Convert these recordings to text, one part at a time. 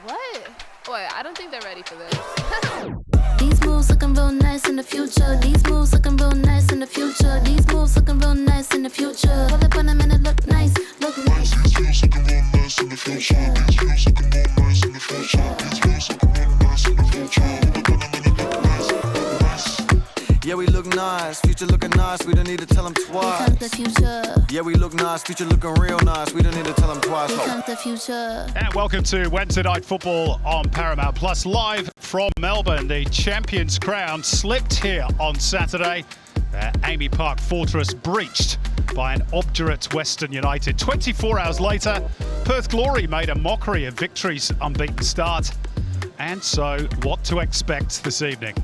What? Wait, I don't think they're ready for this. These moves looking real nice in the future. These moves looking real nice in the future. These moves looking real nice in the future. Pull up on them and it look nice, look nice. These moves looking real nice in the future. These moves looking real nice in the future. These moves looking real nice in the future. Pull up on them and it look nice, look nice. Yeah, we look nice, future looking nice, we don't need to tell them Here twice. comes the future. Yeah, we look nice, future looking real nice, we don't need to tell them twice. Here comes the future. And welcome to Wednesday Night Football on Paramount Plus, live from Melbourne. The champions' crown slipped here on Saturday. Amy Park Fortress breached by an obdurate Western United. 24 hours later, Perth Glory made a mockery of victory's unbeaten start. And so, what to expect this evening?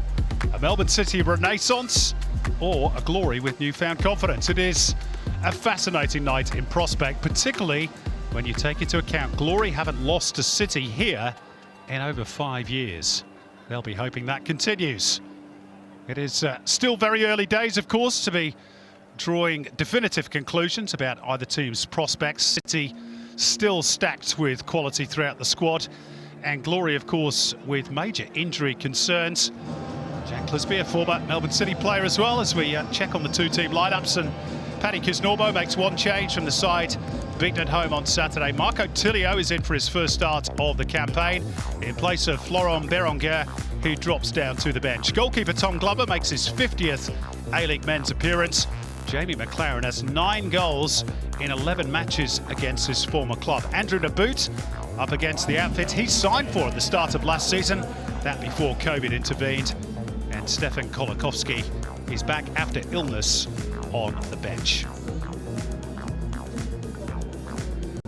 A Melbourne City renaissance or a Glory with newfound confidence? It is a fascinating night in prospect, particularly when you take into account Glory haven't lost to City here in over 5 years. They'll be hoping that continues. It is still very early days, of course, to be drawing definitive conclusions about either team's prospects. City still stacked with quality throughout the squad, and Glory, of course, with major injury concerns. Jack Clisby, a former Melbourne City player as well, as we check on the two-team lineups. And Paddy Kisnorbo makes one change from the side beaten at home on Saturday. Marco Tilio is in for his first start of the campaign in place of Florent Berenguer, who drops down to the bench. Goalkeeper Tom Glover makes his 50th A-League men's appearance. Jamie McLaren has 9 goals in 11 matches against his former club. Andrew Naboot up against the outfit he signed for at the start of last season, that before COVID intervened. And Stefan Kolakowski is back after illness on the bench.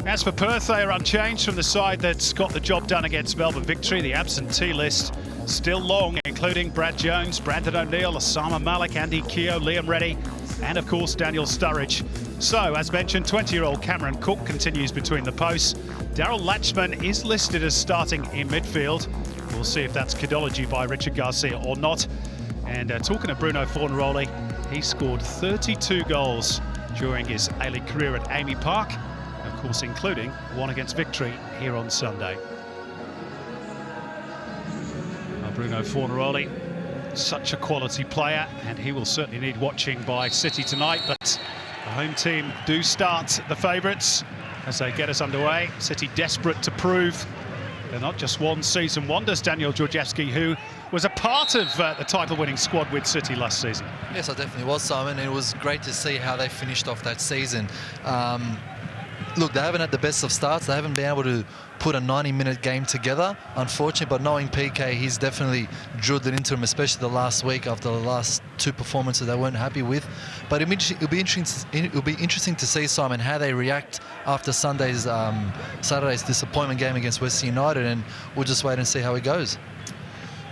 As for Perth, they are unchanged from the side that's got the job done against Melbourne Victory. The absentee list still long, including Brad Jones, Brandon O'Neill, Osama Malik, Andy Keogh, Liam Reddy, and of course Daniel Sturridge. So, as mentioned, 20-year-old Cameron Cook continues between the posts. Daryl Latchman is listed as starting in midfield. We'll see if that's codology by Richard Garcia or not. And talking of Bruno Fornaroli, he scored 32 goals during his A-League career at Amy Park, of course including one against Victory here on Sunday. Well, Bruno Fornaroli, such a quality player, and he will certainly need watching by City tonight. But the home team do start the favourites as they get us underway. City desperate to prove they're not just one-season wonders. Daniel Georgievski, who was a part of the title-winning squad with City last season. Yes, I definitely was, Simon. It was great to see how they finished off that season. Look, they haven't had the best of starts. They haven't been able to put a 90-minute game together, unfortunately. But knowing PK, he's definitely drilled it into them, especially the last week after the last 2 performances they weren't happy with. But it'll be interesting to see, Simon, how they react after Saturday's disappointment game against Western United, and we'll just wait and see how it goes.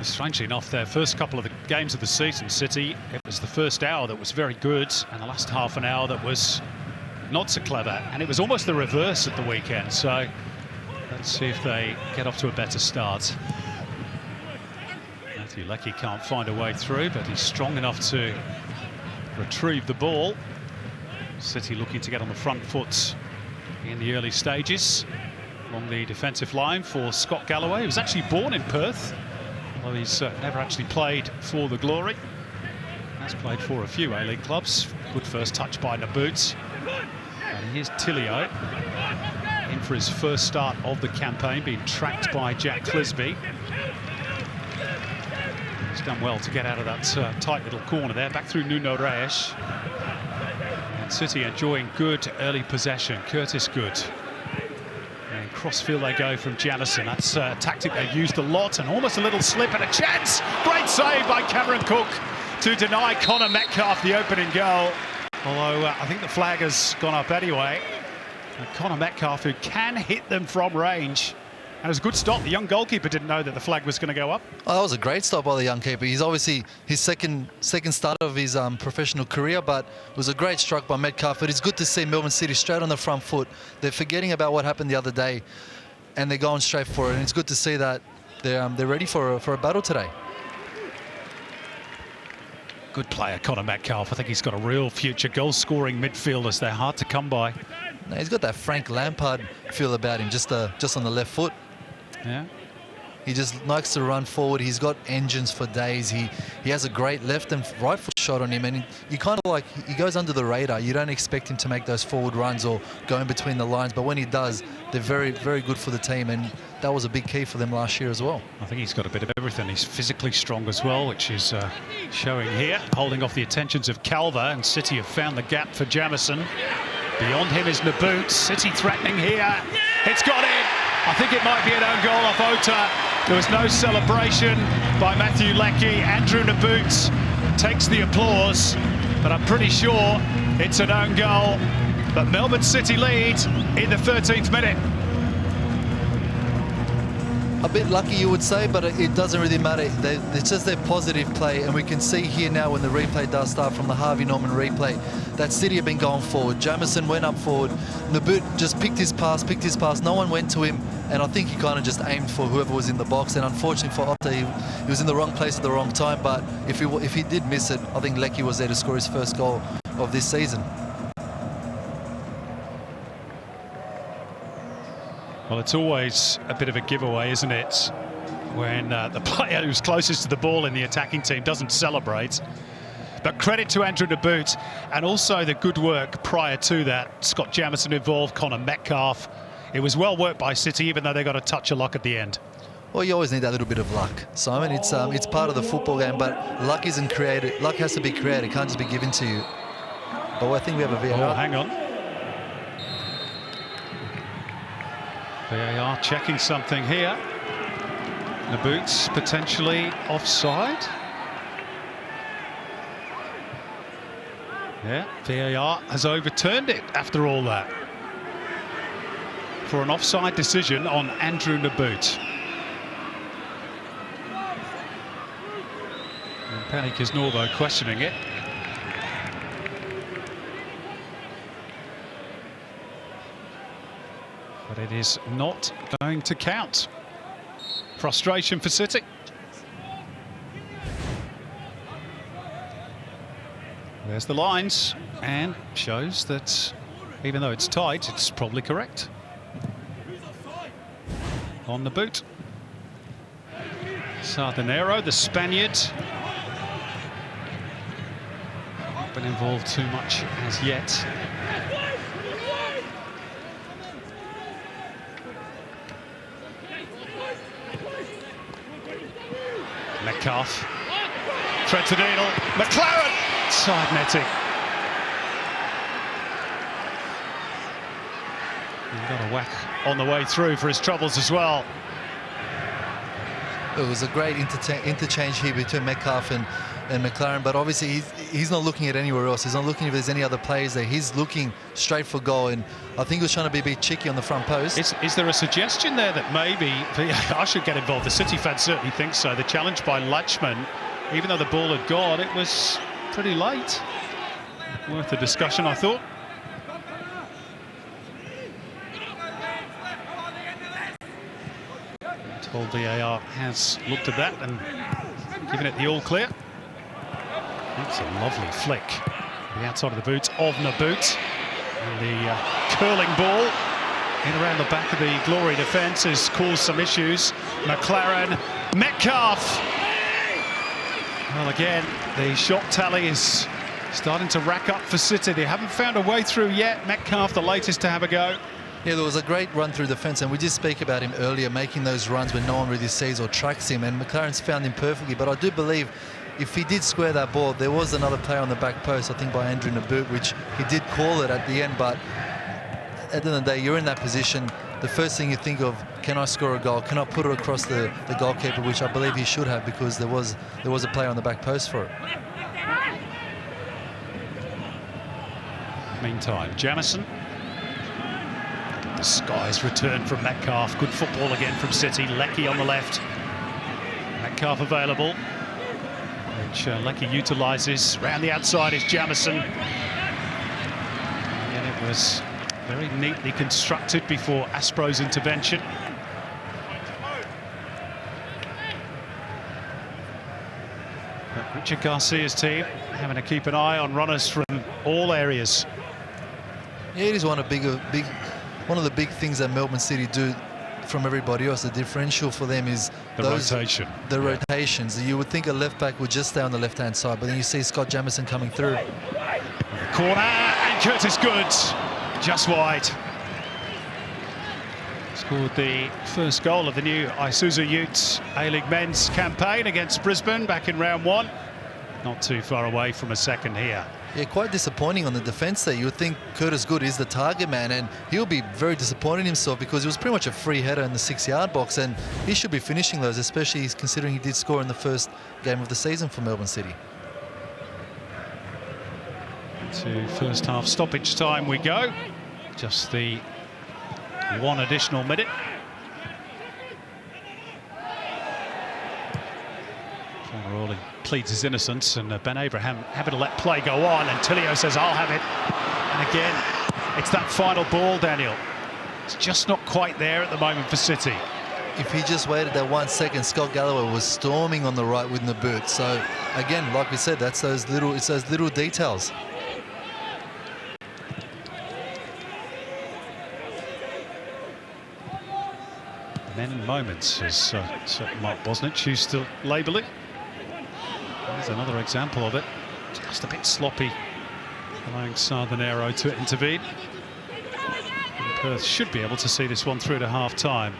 Strangely enough, their first couple of the games of the season, City, it was the first hour that was very good, and the last half an hour that was not so clever, and it was almost the reverse at the weekend. So let's see if they get off to a better start. Matthew Leckie can't find a way through, but he's strong enough to retrieve the ball. City looking to get on the front foot in the early stages along the defensive line for Scott Galloway. He was actually born in Perth, although he's never actually played for the Glory. Has played for a few A-League clubs. Good first touch by Naboot. And here's Tilio in for his first start of the campaign, being tracked by Jack Clisby. He's done well to get out of that tight little corner there, back through Nuno Reis. And City enjoying good early possession. Curtis Good. And crossfield they go from Janison. That's a tactic they've used a lot, and almost a little slip and a chance. Great save by Cameron Cook to deny Connor Metcalfe the opening goal. Although I think the flag has gone up anyway. And Connor Metcalfe, who can hit them from range. And it was a good stop. The young goalkeeper didn't know that the flag was going to go up. Oh, that was a great stop by the young keeper. He's obviously his second start of his professional career, but it was a great strike by Metcalfe. But it's good to see Melbourne City straight on the front foot. They're forgetting about what happened the other day, and they're going straight for it. And it's good to see that they're ready for a battle today. Good player, Connor Metcalfe. I think he's got a real future. Goal-scoring midfielders, they're hard to come by. No, he's got that Frank Lampard feel about him, just on the left foot. Yeah, He just likes to run forward. He's got engines for days. He has a great left and right foot shot on him, and you kind of like, he goes under the radar. You don't expect him to make those forward runs or go in between the lines, but when he does, they're very, very good for the team, and that was a big key for them last year as well. I think he's got a bit of everything. He's physically strong as well, which is showing here, holding off the attentions of Calver, and City have found the gap for Jamison. Beyond him is Naboot. City threatening here. It's got in. I think it might be an own goal off Ota. There was no celebration by Matthew Leckie. Andrew Naboot takes the applause, but I'm pretty sure it's an own goal. But Melbourne City lead in the 13th minute. A bit lucky, you would say, but it doesn't really matter. It's just their positive play, and we can see here now when the replay does start from the Harvey Norman replay that City have been going forward. Jamison went up forward. Naboot just picked his pass. No one went to him, and I think he kind of just aimed for whoever was in the box. And unfortunately for Opta, he was in the wrong place at the wrong time. But if he did miss it, I think Leckie was there to score his first goal of this season. Well, it's always a bit of a giveaway, isn't it, when the player who's closest to the ball in the attacking team doesn't celebrate. But credit to Andrew Naboot, and also the good work prior to that. Scott Jamison involved, Connor Metcalf. It was well worked by City, even though they got a touch of luck at the end. Well, you always need that little bit of luck, Simon. It's part of the football game, but luck isn't created. Luck has to be created. It can't just be given to you. But I think we have a VAR. Oh, hang on. VAR checking something here. Naboot's potentially offside. Yeah, VAR has overturned it after all that for an offside decision on Andrew Naboot. And Penny Kisnorbo questioning it. But it is not going to count. Frustration for City. There's the lines, and shows that even though it's tight, it's probably correct. On the boot. Sardinero, the Spaniard. Not been involved too much as yet. Metcalf. Thread to needle. McLaren! Side netting. He got a whack on the way through for his troubles as well. It was a great interchange here between Metcalf and McLaren, but obviously he's not looking at anywhere else. He's not looking if there's any other players there. He's looking straight for goal, and I think he was trying to be a bit cheeky on the front post. Is there a suggestion there that maybe I should get involved? The City fans certainly think so. The challenge by Latchman, even though the ball had gone, it was pretty late. Worth a discussion, I thought. Told VAR has looked at that and given it the all clear. That's a lovely flick. The outside of the boots of Naboot. And the curling ball in around the back of the Glory defence has caused some issues. McLaren, Metcalf. Well, again, the shot tally is starting to rack up for City. They haven't found a way through yet. Metcalf, the latest to have a go. Yeah, there was a great run through the fence, and we did speak about him earlier, making those runs when no one really sees or tracks him, and McLaren's found him perfectly. But I do believe if he did square that ball, there was another player on the back post, I think by Andrew Naboot, which he did call it at the end. But at the end of the day, you're in that position. The first thing you think of, can I score a goal? Can I put it across the goalkeeper, which I believe he should have, because there was a player on the back post for it. Meantime, Jamison. The skies return from Metcalf. Good football again from City. Leckie on the left. Metcalf available, which Leckie utilises. Round the outside is Jamison. And it was very neatly constructed before Aspro's intervention. But Richard Garcia's team having to keep an eye on runners from all areas. Yeah, it is one of the big things that Melbourne City do from everybody else. The differential for them is The rotation. The Yeah. rotations. You would think a left back would just stay on the left-hand side, but then you see Scott Jamieson coming through. Corner, and Curtis Goods just wide. Scored the first goal of the new Isuzu Ute A-League men's campaign against Brisbane back in round 1. Not too far away from a second here. Yeah, quite disappointing on the defence there. You would think Curtis Good is the target man, and he'll be very disappointed in himself because it was pretty much a free header in the 6-yard box, and he should be finishing those, especially considering he did score in the first game of the season for Melbourne City. To first half stoppage time we go. Just the 1 additional minute. Fornaroli pleads his innocence, and Ben Abraham having to let play go on, and Tilio says, I'll have it. And again, it's that final ball, Daniel. It's just not quite there at the moment for City. If he just waited that 1 second, Scott Galloway was storming on the right with the boot. So again, like we said, it's those little details. Men in moments, as certainly Mark Bosnich used to label it. There's another example of it. Just a bit sloppy, allowing Southern Aero to intervene. And Perth should be able to see this one through to half-time.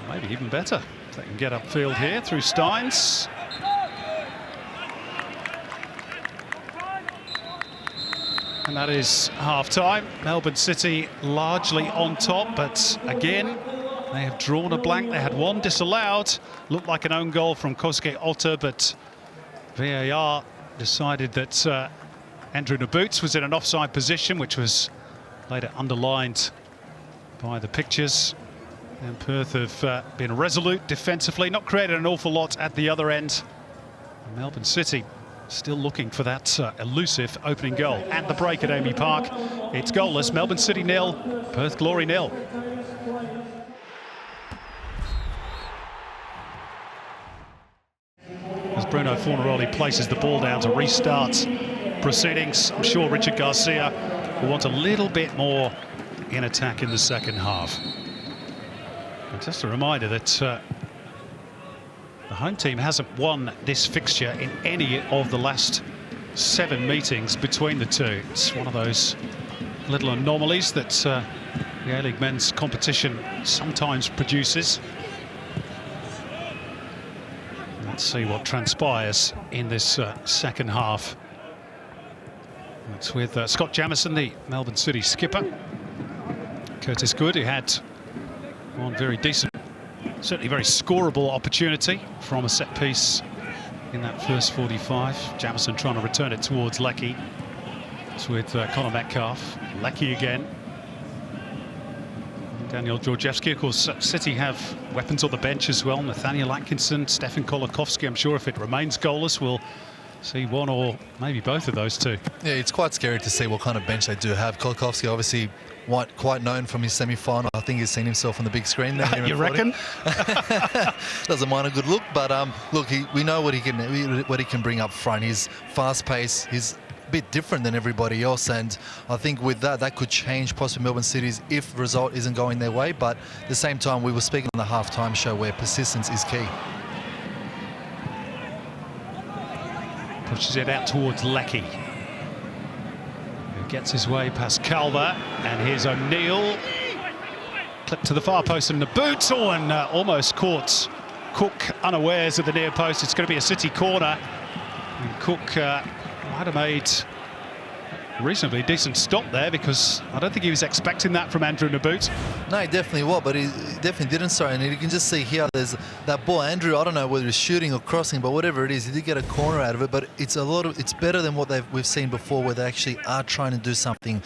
Maybe even better if they can get upfield here through Steins. And that is half-time. Melbourne City largely on top, but again, they have drawn a blank. They had one disallowed. Looked like an own goal from Kosuke Otta, but VAR decided that Andrew Naboots was in an offside position, which was later underlined by the pictures. And Perth have been resolute defensively, not created an awful lot at the other end. Melbourne City still looking for that elusive opening goal. At the break at Amy Park, it's goalless. Melbourne City 0, Perth Glory 0. As Bruno Fornaroli places the ball down to restart proceedings, I'm sure Richard Garcia will want a little bit more in attack in the second half. And just a reminder that the home team hasn't won this fixture in any of the last 7 meetings between the two. It's one of those little anomalies that the A-League men's competition sometimes produces. Let's see what transpires in this second half. It's with Scott Jamieson, the Melbourne City skipper. Curtis Good, who had one very decent, certainly very scoreable opportunity from a set piece in that first 45. Jamieson trying to return it towards Leckie. It's with Connor Metcalf. Leckie again. Daniel Georgievski. Of course, City have weapons on the bench as well. Nathaniel Atkinson, Stefan Kolakovsky. I'm sure if it remains goalless, we'll see one or maybe both of those two. Yeah, it's quite scary to see what kind of bench they do have. Kolakovsky obviously quite known from his semi-final. I think he's seen himself on the big screen there. You reckon? Doesn't mind a good look, but look, we know what he can bring up front. He's fast-paced. He's a bit different than everybody else, and I think with that could change possibly Melbourne City's if result isn't going their way. But at the same time, we were speaking on the half-time show where persistence is key. Pushes it out towards Leckie, who gets his way past Calver, and here's O'Neill. Clip to the far post and the boot, and almost caught Cook unawares at the near post. It's going to be a City corner, and Cook might have made a reasonably decent stop there, because I don't think he was expecting that from Andrew Naboots. No, he definitely was, but he definitely didn't. Sorry, and you can just see here, there's that ball. Andrew, I don't know whether he's shooting or crossing, but whatever it is, he did get a corner out of it. But it's it's better than what we've seen before, where they actually are trying to do something.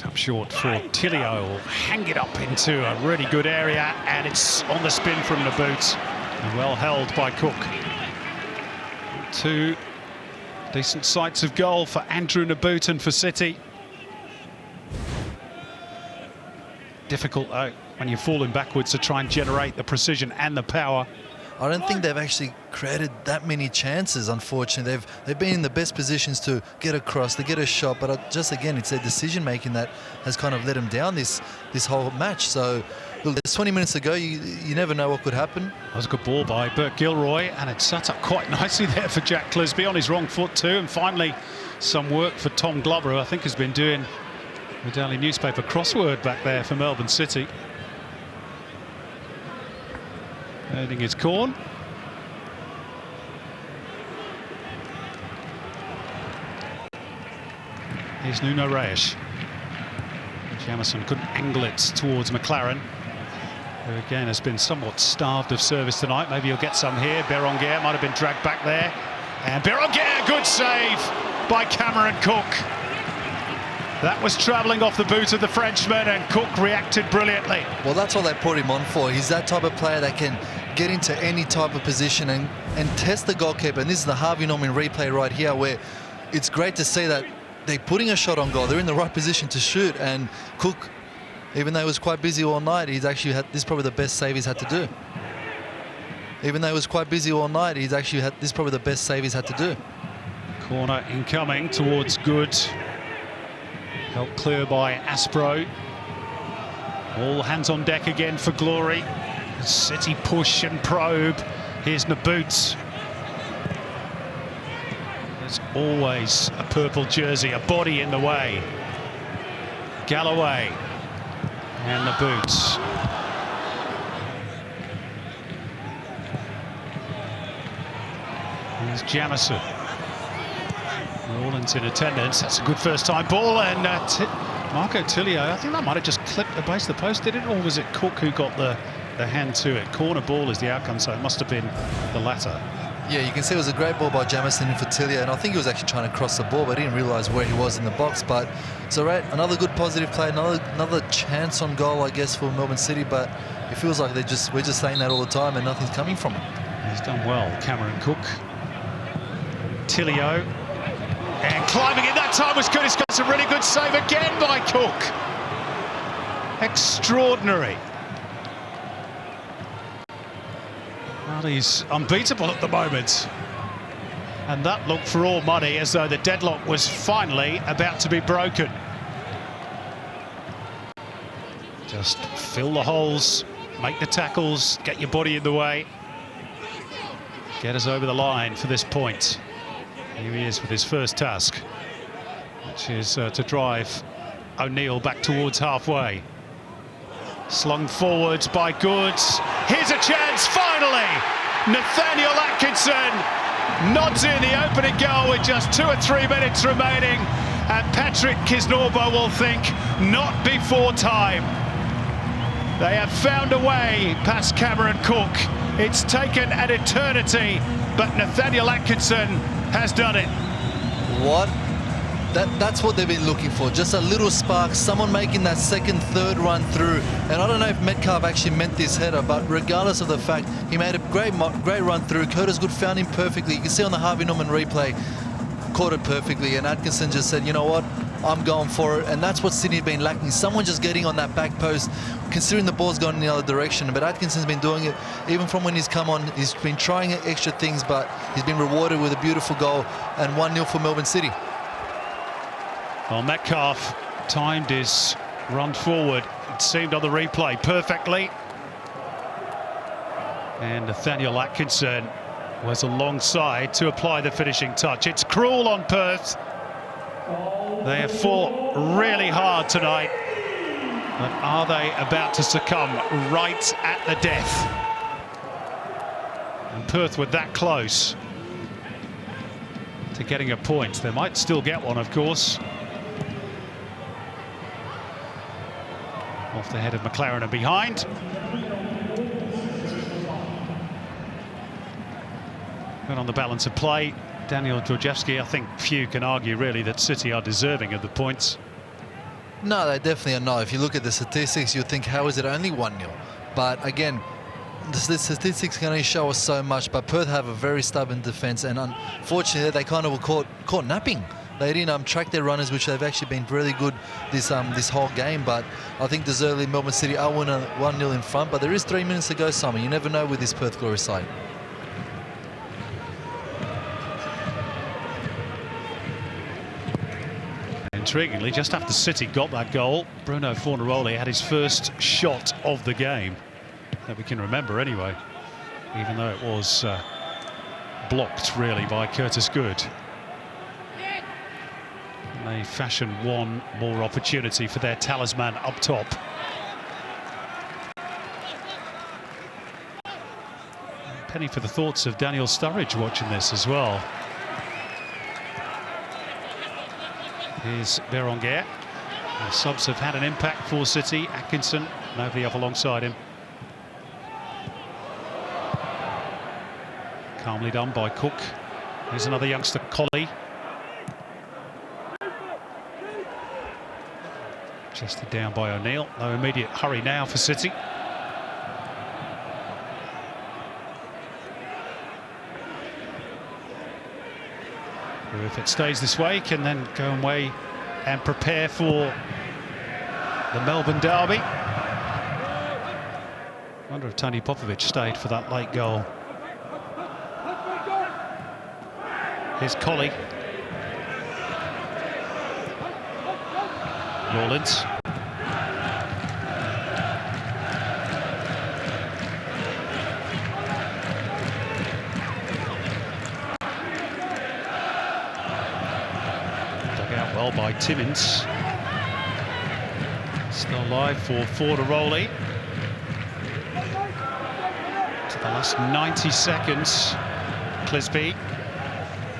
Up short for Tilio, will hang it up into a really good area, and it's on the spin from Naboots, and well held by Cook. 2 decent sights of goal for Andrew Naboots and for City. Difficult though when you're falling backwards to try and generate the precision and the power. I don't think they've actually created that many chances, unfortunately. They've been in the best positions to get across, to get a shot, but just again, it's their decision making that has kind of let them down this whole match. So Look, there's 20 minutes to go. You never know what could happen. That was a good ball by Bert Gilroy, and it sat up quite nicely there for Jack Clisby on his wrong foot too. And finally, some work for Tom Glover, who I think has been doing the Daily Newspaper crossword back there for Melbourne City. Earning his corn. Here's Nuno Reis. Jamison couldn't angle it towards McLaren, who again has been somewhat starved of service tonight. Maybe he'll get some here. Berenguer might have been dragged back there. And Berenguer, good save by Cameron Cook. That was travelling off the boot of the Frenchman, and Cook reacted brilliantly. Well, that's what they put him on for. He's that type of player that can get into any type of position and test the goalkeeper. And this is the Harvey Norman replay right here, where it's great to see that they're putting a shot on goal. They're in the right position to shoot, and Cook, even though he was quite busy all night, he's actually had, this is probably the best save he's had to do. Even though he was quite busy all night, he's actually had, this is probably the best save he's had to do. Corner incoming towards Good. Helped clear by Aspro. All hands on deck again for glory. City push and probe. Here's Naboot. There's always a purple jersey, a body in the way. Galloway and Naboot. Here's Jamison. Rawlins in attendance. That's a good first-time ball, and Marco Tilio, I think that might have just clipped the base of the post, did it? Or was it Cook who got the hand to it? Corner ball is the outcome, so it must have been the latter. Yeah, you can see it was a great ball by Jamison in for Tilio, and I think he was actually trying to cross the ball, but he didn't realise where he was in the box. But it's all right, another good positive play, another chance on goal, I guess, for Melbourne City. But it feels like we're just saying that all the time, and nothing's coming from it. He's done well, Cameron Cook. Tilio, and climbing in that time was good. He's got some really good save again by Cook. Extraordinary. Well, he's unbeatable at the moment. And that looked for all money, as though the deadlock was finally about to be broken. Just fill the holes, make the tackles, get your body in the way. Get us over the line for this point. Here he is with his first task, which is to drive O'Neill back towards halfway. Slung forwards by Goods. Here's a chance, finally! Nathaniel Atkinson nods in the opening goal with just 2 or 3 minutes remaining, and Patrick Kisnorbo will think, not before time. They have found a way past Cameron Cook. It's taken an eternity, but Nathaniel Atkinson has done it. What? That's what they've been looking for. Just a little spark, someone making that second, third run through. And I don't know if Metcalf actually meant this header, but regardless of the fact, he made a great run through. Curtis Good found him perfectly. You can see on the Harvey Norman replay, caught it perfectly. And Atkinson just said, you know what? I'm going for it. And that's what Sydney's been lacking. Someone just getting on that back post, considering the ball's gone in the other direction. But Atkinson's been doing it even from when he's come on. He's been trying extra things, but he's been rewarded with a beautiful goal and 1-0 for Melbourne City. Well, Metcalf timed his run forward, it seemed on the replay, perfectly. And Nathaniel Atkinson was alongside to apply the finishing touch. It's cruel on Perth. They have fought really hard tonight. But are they about to succumb right at the death? And Perth were that close to getting a point. They might still get one, of course. Off the head of McLaren and behind. But on the balance of play, Daniel Georgievski, I think few can argue really that City are deserving of the points. No, they definitely are not. If you look at the statistics, you'd think, how is it only 1-0? But again, the statistics can only show us so much, but Perth have a very stubborn defence, and unfortunately they kind of were caught napping. They didn't track their runners, which they've actually been really good this whole game. But I think deservedly Melbourne City are 1-0 in front. But there is 3 minutes to go, Simon. You never know with this Perth Glory side. intriguingly, just after City got that goal, Bruno Fornaroli had his first shot of the game, that we can remember anyway, even though it was blocked really by Curtis Good. And they fashion one more opportunity for their talisman up top. Penny for the thoughts of Daniel Sturridge watching this as well. Here's Berenguer. The subs have had an impact for City. Atkinson, nobody up alongside him. Calmly done by Cook. Here's another youngster, Colley. Chested down by O'Neill. No immediate hurry now for City. Who, if it stays this way, can then go away and prepare for the Melbourne derby. I wonder if Tony Popovic stayed for that late goal. Here's Colley. Rawlins. Dug out well by Timmins. Still alive for Fornaroli. To the last 90 seconds. Clisby.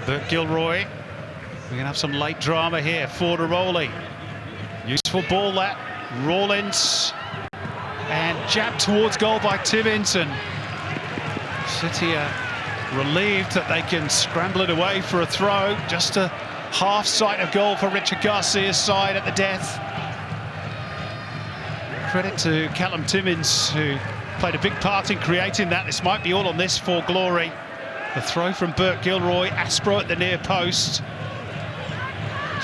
Bert Gilroy. We're going to have some late drama here. Fornaroli. Useful ball that. Rawlins. And jabbed towards goal by Timmins. And City are relieved that they can scramble it away for a throw. Just a half sight of goal for Richard Garcia's side at the death. Credit to Callum Timmins, who played a big part in creating that. This might be all on this for glory. The throw from Bert Gilroy, Aspro at the near post.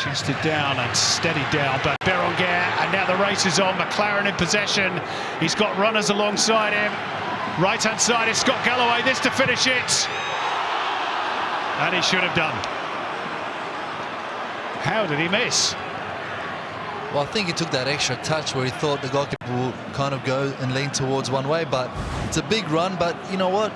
Chested down and steadied down by Berenguer, and now the race is on. McLaren in possession. He's got runners alongside him. Right-hand side is Scott Galloway, this to finish it. And he should have done. How did he miss? Well, I think he took that extra touch where he thought the goalkeeper will kind of go and lean towards one way, but it's a big run. But you know what?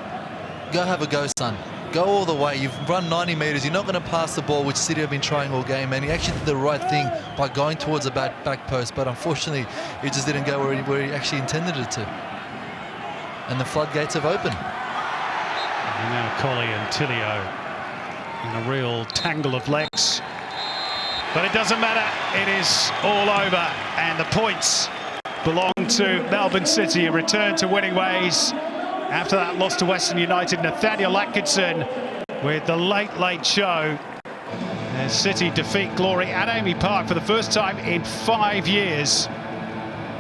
Go have a go, son. Go all the way. You've run 90 metres. You're not going to pass the ball, which City have been trying all game, and he actually did the right thing by going towards the back post, but unfortunately it just didn't go where he actually intended it to. And the floodgates have opened. And now Colley and Tilio in a real tangle of legs. But it doesn't matter. It is all over, and the points belong to Melbourne City, a return to winning ways. After that loss to Western United, Nathaniel Atkinson with the late show. As City defeat Glory at Amy Park for the first time in 5 years.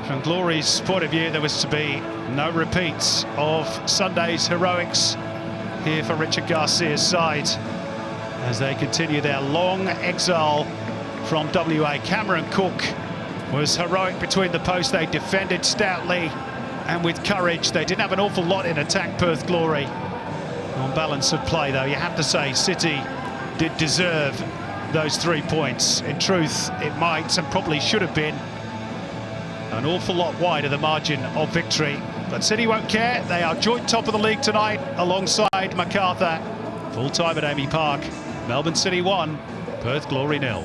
From Glory's point of view, there was to be no repeats of Sunday's heroics here for Richard Garcia's side as they continue their long exile from WA. Cameron Cook was heroic between the posts. They defended stoutly and with courage. They didn't have an awful lot in attack, Perth Glory. On balance of play, though, you have to say City did deserve those 3 points. In truth, it might and probably should have been an awful lot wider the margin of victory. But City won't care. They are joint top of the league tonight alongside Macarthur. Full time at Amy Park. Melbourne City 1, Perth Glory 0.